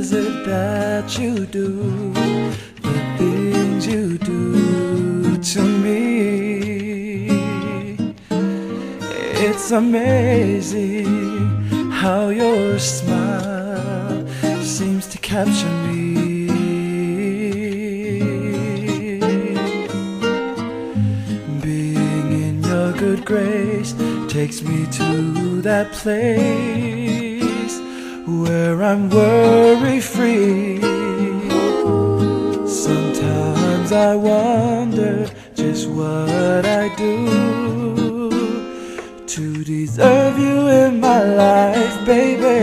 is it that you do? The things you do to me. It's amazing how your smile seems to capture me. Being in your good grace takes me to that place where I'm worry-free. Sometimes I wonder just what I do to deserve you in my life, baby.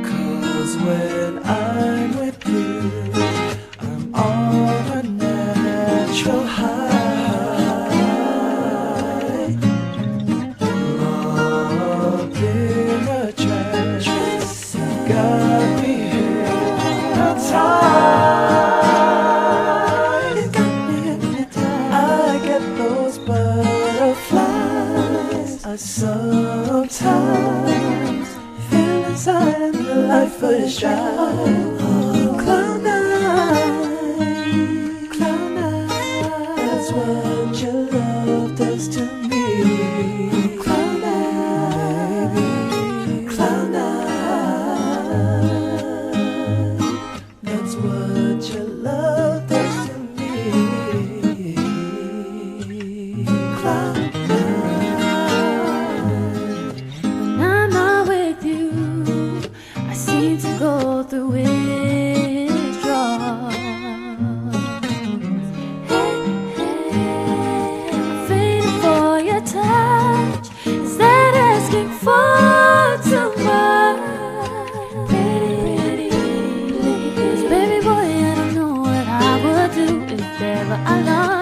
'Cause when I'm with you, I'm on a natural high. Up in a trance, got me hypnotized. I get those butterflies. I sometimes feel inside the life for a stride. Cloud nine, cloud nine. That's what your love does to me. Cloud nine, baby, cloud nine. That's what your love does to me. Cloud nine. When I'm not with you, I seem to go through withdrawal. Hey, I'm fading for your touch. Is that asking for too much? Pretty, please, baby boy, I don't know what I would do if ever I lost